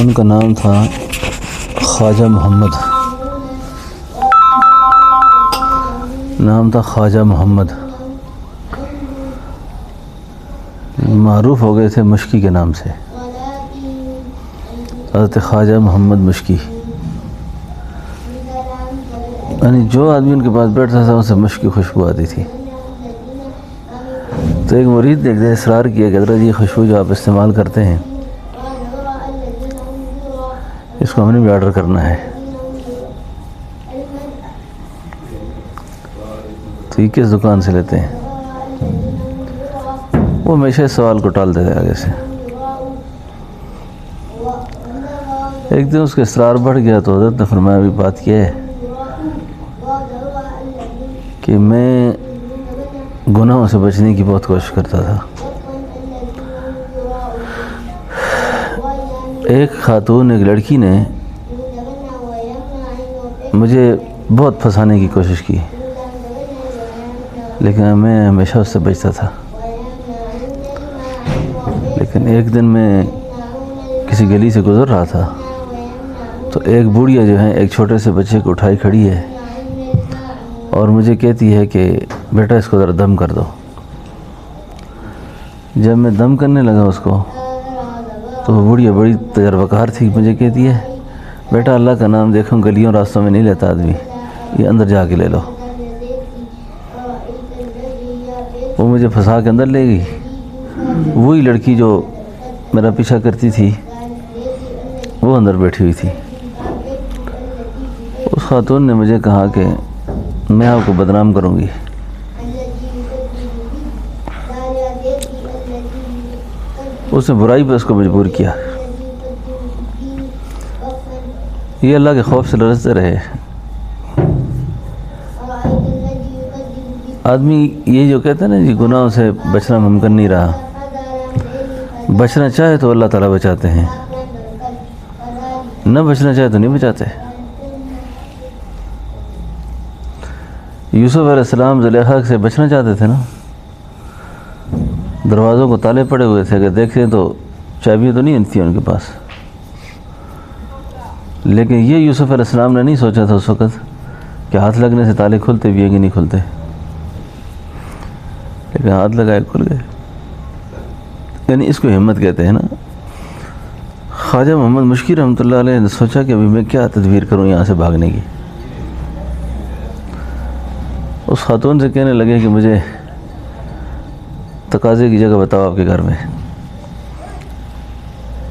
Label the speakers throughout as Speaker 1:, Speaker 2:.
Speaker 1: ان کا نام تھا خواجہ محمد، نام تھا خواجہ محمد، معروف ہو گئے تھے مشکی کے نام سے، حضرت خواجہ محمد مشکی۔ یعنی جو آدمی ان کے پاس بیٹھتا تھا اسے مشکی خوشبو آتی تھی۔ تو ایک مرید نے ایک دن اصرار کیا کہ حضرت یہ خوشبو جو آپ استعمال کرتے ہیں اس کو ہم نے بھی آرڈر کرنا ہے۔ تو یہ کس دکان سے لیتے ہیں؟ وہ ہمیشہ اس سوال کو ٹالتے تھے آگے سے۔ ایک دن اس کا اصرار بڑھ گیا تو حضرت نے فرمایا بھی بات یہ ہے کہ میں گناہوں سے بچنے کی بہت کوشش کرتا تھا۔ ایک خاتون، ایک لڑکی نے مجھے بہت پھنسانے کی کوشش کی، لیکن میں ہمیشہ اس سے بچتا تھا۔ لیکن ایک دن میں کسی گلی سے گزر رہا تھا تو ایک بوڑھیا جو ہے ایک چھوٹے سے بچے کو اٹھائی کھڑی ہے اور مجھے کہتی ہے کہ بیٹا اس کو ذرا دم کر دو۔ جب میں دم کرنے لگا اس کو تو وہ بوڑھیا بڑی تجربہ کار تھی، مجھے کہتی ہے بیٹا اللہ کا نام دیکھو گلیوں راستوں میں نہیں لیتا آدمی، یہ اندر جا کے لے لو۔ وہ مجھے پھنسا کے اندر لے گئی۔ وہی لڑکی جو میرا پیچھا کرتی تھی وہ اندر بیٹھی ہوئی تھی۔ اس خاتون نے مجھے کہا کہ میں آپ کو بدنام کروں گی۔ اس نے برائی پہ اس کو مجبور کیا۔ یہ اللہ کے خوف سے لرزتے رہے۔ آدمی یہ جو کہتا ہے نا جی گناہوں سے بچنا ممکن نہیں رہا، بچنا چاہے تو اللہ تعالیٰ بچاتے ہیں، نہ بچنا چاہے تو نہیں بچاتے۔ یوسف علیہ السلام زلیخا سے بچنا چاہتے تھے نا، دروازوں کو تالے پڑے ہوئے تھے، اگر دیکھیں تو چابیاں تو نہیں تھیں ان کے پاس، لیکن یہ یوسف علیہ السلام نے نہیں سوچا تھا اس وقت کہ ہاتھ لگنے سے تالے کھلتے بھی ہیں کہ نہیں کھلتے، لیکن ہاتھ لگائے کھل گئے۔ یعنی اس کو ہمت کہتے ہیں نا۔ خواجہ محمد مشکی رحمۃ اللہ علیہ نے سوچا کہ ابھی میں کیا تدبیر کروں یہاں سے بھاگنے کی۔ اس خاتون سے کہنے لگے کہ مجھے تقاضے کی جگہ بتاؤ آپ کے گھر میں،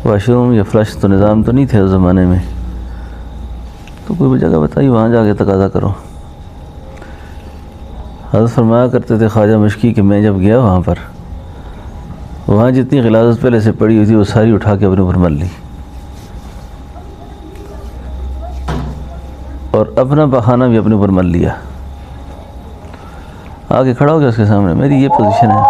Speaker 1: واش روم یا فلش تو نظام تو نہیں تھے اس زمانے میں، تو کوئی بھی جگہ بتائی وہاں جا کے تقاضا کرو۔ حضرت فرمایا کرتے تھے خواجہ مشکی کہ میں جب گیا وہاں جتنی غلاظت پہلے سے پڑی ہوئی تھی وہ ساری اٹھا کے اپنے اوپر مل لی، اور اپنا پخانہ بھی اپنے اوپر مل لیا۔ آگے کھڑا ہو گیا اس کے سامنے، میری یہ پوزیشن ہے۔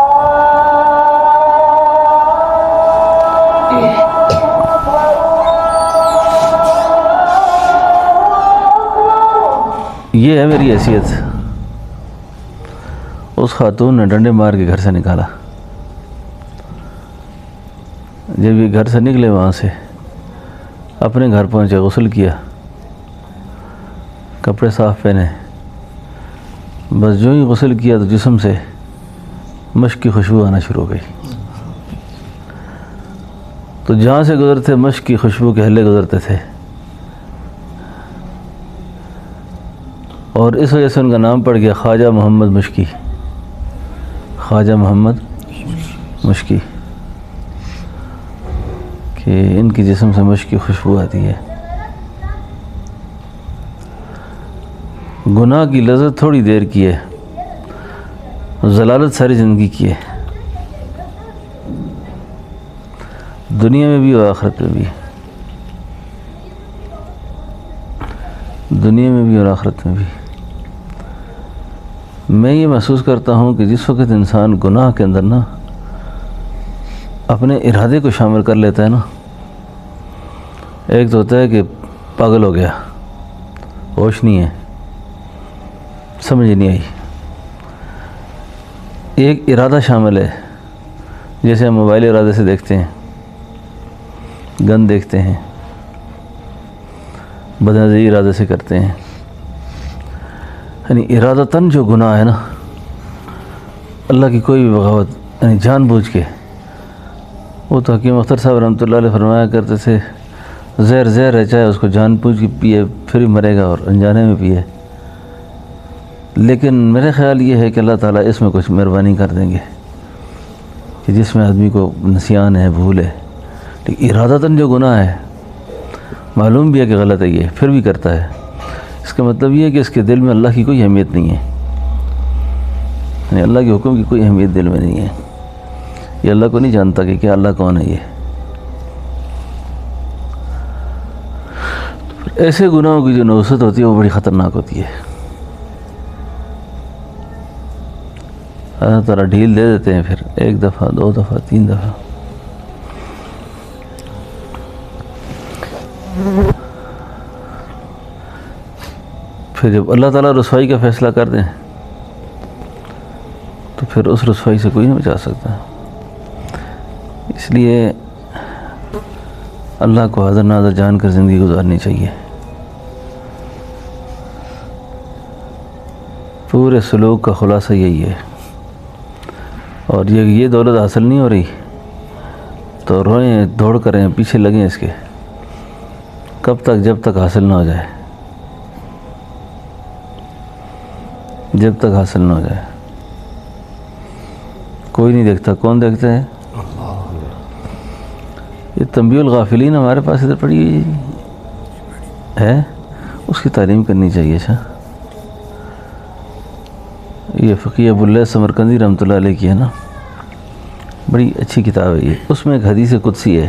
Speaker 1: یہ ہے میری حیثیت۔ اس خاتون نے ڈنڈے مار کے گھر سے نکالا۔ جب یہ گھر سے نکلے وہاں سے اپنے گھر پہنچے، غسل کیا، کپڑے صاف پہنے، بس جو ہی غسل کیا تو جسم سے مشک کی خوشبو آنا شروع ہو گئی۔ تو جہاں سے گزرتے مشک کی خوشبو کے ہلے گزرتے تھے، اور اس وجہ سے ان کا نام پڑ گیا خواجہ محمد مشکی، خواجہ محمد مشکی، کہ ان کی جسم سے مشک کی خوشبو آتی ہے۔ گناہ کی لذت تھوڑی دیر کی ہے، ضلالت ساری زندگی کی ہے، دنیا میں بھی اور آخرت میں بھی، دنیا میں بھی اور آخرت میں بھی۔ میں یہ محسوس کرتا ہوں کہ جس وقت انسان گناہ کے اندر نا اپنے ارادے کو شامل کر لیتا ہے نا، ایک تو ہوتا ہے کہ پاگل ہو گیا، ہوش نہیں ہے، سمجھ نہیں آئی، ایک ارادہ شامل ہے، جیسے ہم موبائل ارادے سے دیکھتے ہیں، گن دیکھتے ہیں، بدنظری ارادے سے کرتے ہیں. یعنی ارادتاً جو گناہ ہے نا، اللہ کی کوئی بھی بغاوت یعنی جان بوجھ کے، وہ تو حکیم اختر صاحب رحمۃ اللہ علیہ فرمایا کرتے تھے زہر ہے، چاہے اس کو جان بوجھ کے پیے پھر ہی مرے گا اور انجانے میں پیے. لیکن میرے خیال یہ ہے کہ اللہ تعالیٰ اس میں کچھ مہربانی کر دیں گے کہ جس میں آدمی کو نسیان ہے، بھول ہے، لیکن ارادتاً جو گناہ ہے معلوم بھی ہے کہ غلط ہے یہ، پھر بھی کرتا ہے، اس کا مطلب یہ ہے کہ اس کے دل میں اللہ کی کوئی اہمیت نہیں ہے، یعنی اللہ کے حکم کی کوئی اہمیت دل میں نہیں ہے. یہ اللہ کو نہیں جانتا کہ کیا اللہ کون ہے. یہ ایسے گناہوں کی جو نوسط ہوتی ہے وہ بڑی خطرناک ہوتی ہے. اللہ تعالیٰ ڈھیل دے دیتے ہیں، پھر 1 دفعہ 2 دفعہ 3 دفعہ. پھر جب اللہ تعالیٰ رسوائی کا فیصلہ کر دیں تو پھر اس رسوائی سے کوئی نہیں بچا سکتا. اس لیے اللہ کو حاضر ناظر جان کر زندگی گزارنی چاہیے. پورے سلوک کا خلاصہ یہی ہے. اور یہ دولت حاصل نہیں ہو رہی تو روئیں، دوڑ کریں، پیچھے لگیں اس کے، کب تک؟ جب تک حاصل نہ ہو جائے، جب تک حاصل نہ ہو جائے. کوئی نہیں دیکھتا، کون دیکھتا ہے؟ یہ تنبیہ الغافلین ہمارے پاس ادھر پڑی ہوئی ہے، اس کی تعلیم کرنی چاہیے. اچھا، یہ فقی ابو اللہ سمرقندی رحمۃ اللہ علیہ کی ہے نا، بڑی اچھی کتاب ہے یہ. اس میں ایک حدیث قدسی ہے.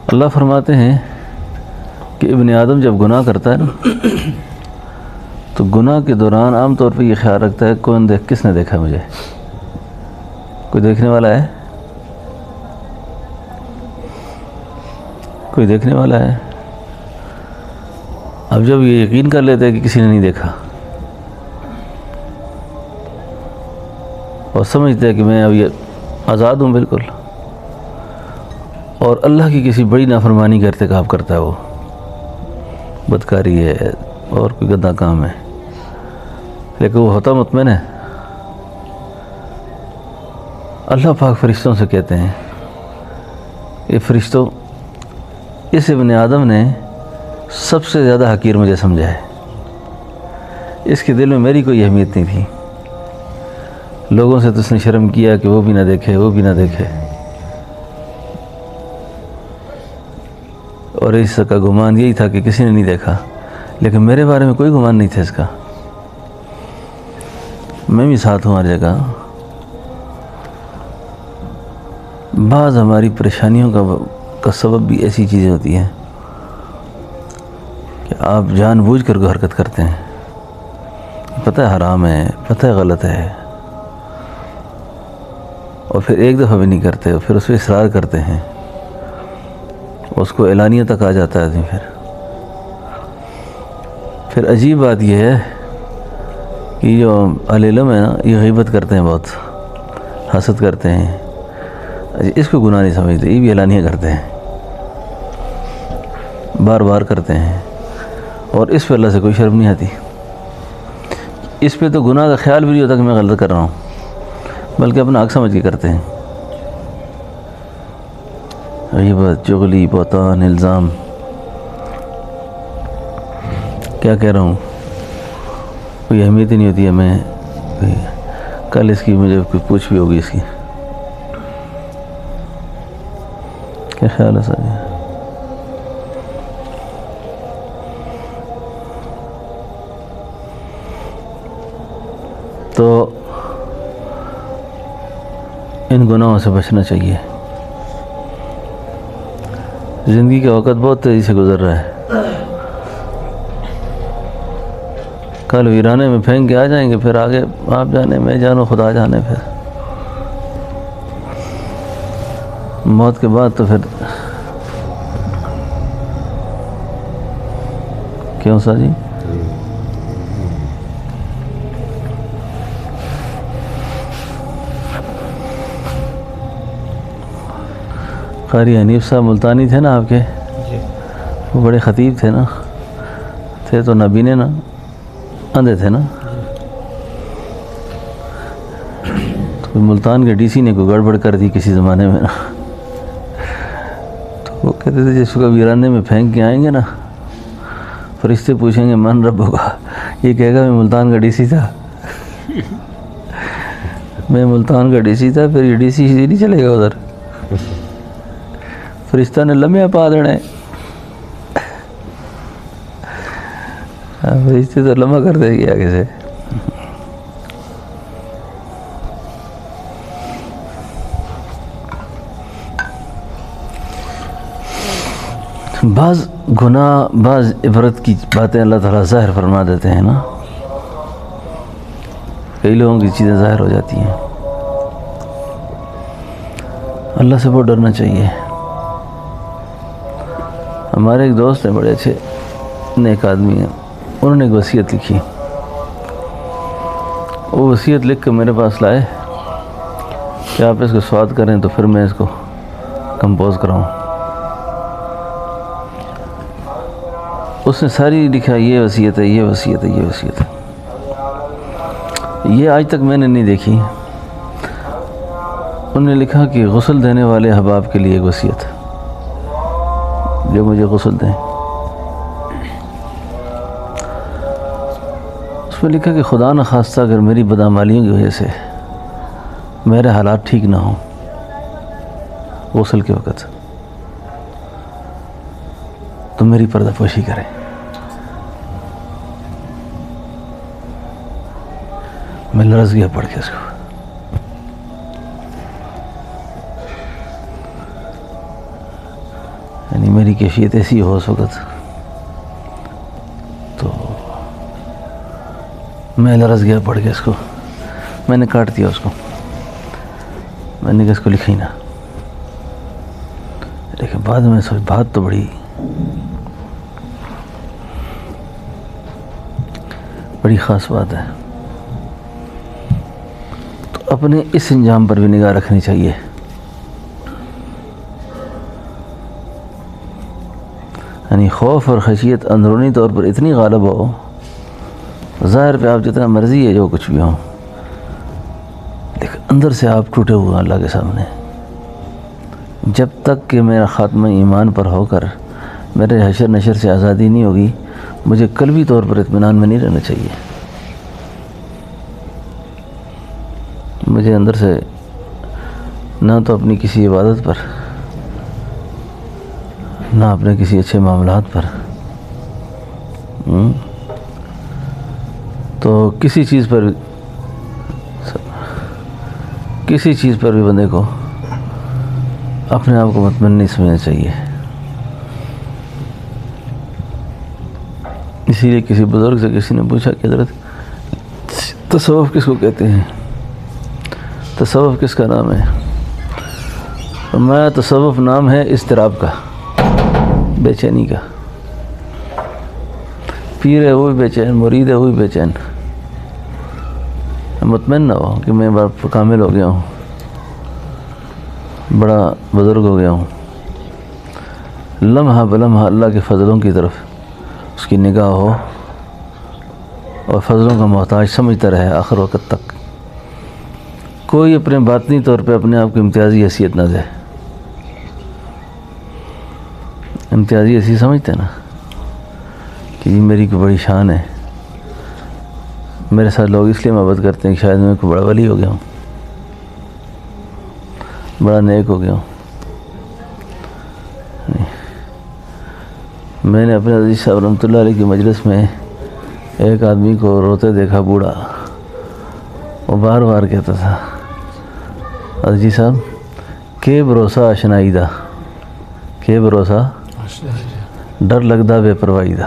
Speaker 1: اللہ فرماتے ہیں کہ ابن آدم جب گناہ کرتا ہے نا تو گناہ کے دوران عام طور پہ یہ خیال رکھتا ہے کس نے دیکھا مجھے؟ کوئی دیکھنے والا ہے؟ کوئی دیکھنے والا ہے؟ اب جب یہ یقین کر لیتے ہیں کہ کسی نے نہیں دیکھا اور سمجھتے ہیں کہ میں اب یہ آزاد ہوں بالکل، اور اللہ کی کسی بڑی نافرمانی کا ارتکاب کرتا ہے، وہ بدکاری ہے اور کوئی گندا کام ہے، لیکن وہ ہوتا مطمئن ہے. اللہ پاک فرشتوں سے کہتے ہیں کہ فرشتوں، اس ابن آدم نے سب سے زیادہ حقیر مجھے سمجھا ہے، اس کے دل میں میری کوئی اہمیت نہیں تھی، لوگوں سے تو اس نے شرم کیا کہ وہ بھی نہ دیکھے، وہ بھی نہ دیکھے، اور اس کا گمان یہی تھا کہ کسی نے نہیں دیکھا، لیکن میرے بارے میں کوئی گمان نہیں تھا اس کا، میں بھی ساتھ ہوں ہر جگہ. بعض ہماری پریشانیوں کا سبب بھی ایسی چیزیں ہوتی ہیں کہ آپ جان بوجھ کر حرکت کرتے ہیں، پتہ ہے حرام ہے، پتہ ہے غلط ہے، اور پھر ایک دفعہ بھی نہیں کرتے، اور پھر اس پہ اصرار کرتے ہیں، اس کو اعلانیہ تک آ جاتا ہے آدمی. پھر عجیب بات یہ ہے کہ جو اہل علم ہے نا، یہ غیبت کرتے ہیں، بہت حسد کرتے ہیں، اس کو گناہ نہیں سمجھتے، یہ بھی اعلانیہ کرتے ہیں، بار بار کرتے ہیں، اور اس پہ اللہ سے کوئی شرم نہیں آتی. اس پہ تو گناہ کا خیال بھی نہیں ہوتا کہ میں غلط کر رہا ہوں، بلکہ اپنا حق سمجھ کے کرتے ہیں. غیبت، چغلی، بہتان، الزام، کیا کہہ رہا ہوں، کوئی اہمیت ہی نہیں ہوتی ہے. میں کل اس کی مجھے کچھ پوچھ بھی ہوگی، اس کی کیا خیال ہے سر؟ تو ان گناہوں سے بچنا چاہیے. زندگی کا وقت بہت تیزی سے گزر رہا ہے، کل ویرانے میں پھینک کے آ جائیں گے، پھر آگے آپ جانے، میں جانو، خدا جانے. پھر موت کے بعد تو پھر کیوں سا جی؟ قاری حنیف صاحب ملتانی تھے نا آپ کے، وہ بڑے خطیب تھے نا، تھے تو نابینے نا، اندھے تھے نا. تو ملتان کے ڈی سی نے کوئی گڑبڑ کر دی کسی زمانے میں نا، تو وہ کہتے تھے جس کو ویرانے میں پھینک کے آئیں گے نا، فرشتے پوچھیں گے من رب ہوگا، یہ کہے گا میں ملتان کا ڈی سی تھا. میں ملتان کا ڈی سی تھا. پھر یہ ڈی سی نہیں چلے گا ادھر، فرشتہ نے لمحے پا دینے. فرشتے تو لمحہ کر دے گی آگے سے. بعض گناہ، بعض عبرت کی باتیں اللہ تعالیٰ ظاہر فرما دیتے ہیں نا. کئی لوگوں کی چیزیں ظاہر ہو جاتی ہیں. اللہ سے بہت ڈرنا چاہیے. ہمارے ایک دوست ہیں، بڑے اچھے نیک آدمی ہیں، انہوں نے ایک وصیت لکھی. وہ وصیت لکھ کر میرے پاس لائے کہ آپ اس کو سواد کریں تو پھر میں اس کو کمپوز کراؤں. اس نے ساری لکھا یہ وصیت ہے، یہ وصیت ہے، یہ وصیت ہے. یہ آج تک میں نے نہیں دیکھی. انہوں نے لکھا کہ غسل دینے والے احباب کے لیے ایک وصیت جو مجھے غسل دیں. اس میں لکھا کہ خدا نخواستہ اگر میری بدعمالیوں کی وجہ سے میرے حالات ٹھیک نہ ہوں غسل کے وقت، تو میری پردہ پوشی کریں. میں لرز گیا پڑھ کے اس کو. یعنی میری کیفیت ایسی ہو اس وقت تو میں لرز گیا پڑھ کے اس کو. میں نے کاٹ دیا اس کو. میں نے کہا اس کو لکھا ہی نہ. لیکن بعد میں سوچ بات تو بڑی خاص بات ہے. تو اپنے اس انجام پر بھی نگاہ رکھنی چاہیے. یعنی خوف اور خشیت اندرونی طور پر اتنی غالب ہو، ظاہر پہ آپ جتنا مرضی ہے جو کچھ بھی ہو، لیکن اندر سے آپ ٹوٹے ہوئے اللہ کے سامنے. جب تک کہ میرا خاتمہ ایمان پر ہو کر میرے حشر نشر سے آزادی نہیں ہوگی، مجھے قلبی طور پر اطمینان میں نہیں رہنا چاہیے. مجھے اندر سے نہ تو اپنی کسی عبادت پر، نہ اپنے کسی اچھے معاملات پر، تو کسی چیز پر بھی بندے کو اپنے آپ کو مطمئن نہیں سمجھنا چاہیے. اسی لیے کسی بزرگ سے کسی نے پوچھا کہ حضرت تصوف کس کو کہتے ہیں، تصوف کس کا نام ہے؟ فرمایا تصوف نام ہے اضطراب کا، بے چینی کا. پیر ہے وہ بھی بے چین، مرید ہے وہ بھی بے چین. مطمئن نہ ہو کہ میں بڑا کامل ہو گیا ہوں، بڑا بزرگ ہو گیا ہوں. لمحہ بلمحہ اللہ کے فضلوں کی طرف اس کی نگاہ ہو اور فضلوں کا محتاج سمجھتا رہے آخر وقت تک. کوئی اپنے باطنی طور پہ اپنے آپ کو امتیازی حیثیت نہ دے. امتیازی ایسی سمجھتے نا کہ یہ میری کوئی بڑی شان ہے، میرے ساتھ لوگ اس لیے محبت کرتے ہیں کہ شاید میں کوئی بڑا ولی ہو گیا ہوں، بڑا نیک ہو گیا ہوں. میں نے اپنے عزیز صاحب رحمۃ اللہ علیہ کی مجلس میں ایک آدمی کو روتے دیکھا، بوڑھا. وہ بار بار کہتا تھا عزیز صاحب کہ بھروسہ اشنائی دا، کہ بھروسہ ڈر لگدا بے پرواہی دا.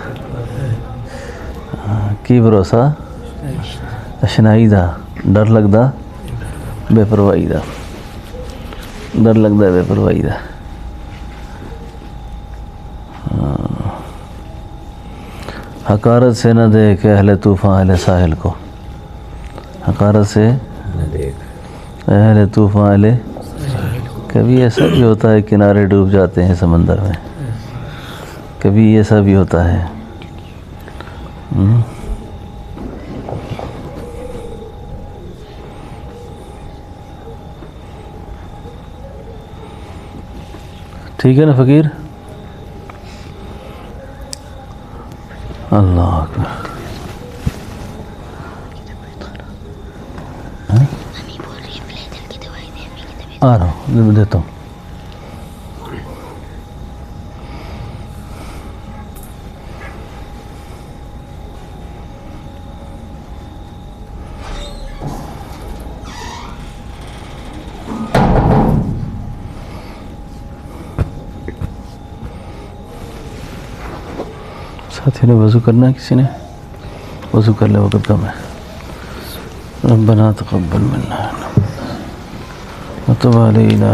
Speaker 1: کی بھروسہ اشنائی دا، ڈر لگدا بے پرواہی دا، ڈر لگدا بے پرواہی دا. حقارت سے نہ دیکھ اہل طوفان اہل ساحل کو، حقارت سے اہل طوفان اہل. کبھی ایسا بھی ہوتا ہے کنارے ڈوب جاتے ہیں سمندر میں. کبھی ایسا بھی ہوتا ہے. ٹھیک ہے نا فقیر؟ اللہ اکبر. آ رہا ہوں دیتا ہوں. ساتھی نے وضو کرنا ہے؟ کسی نے وضو کر لے، وقت کم ہے. ربنا تقبل منا وتب علینا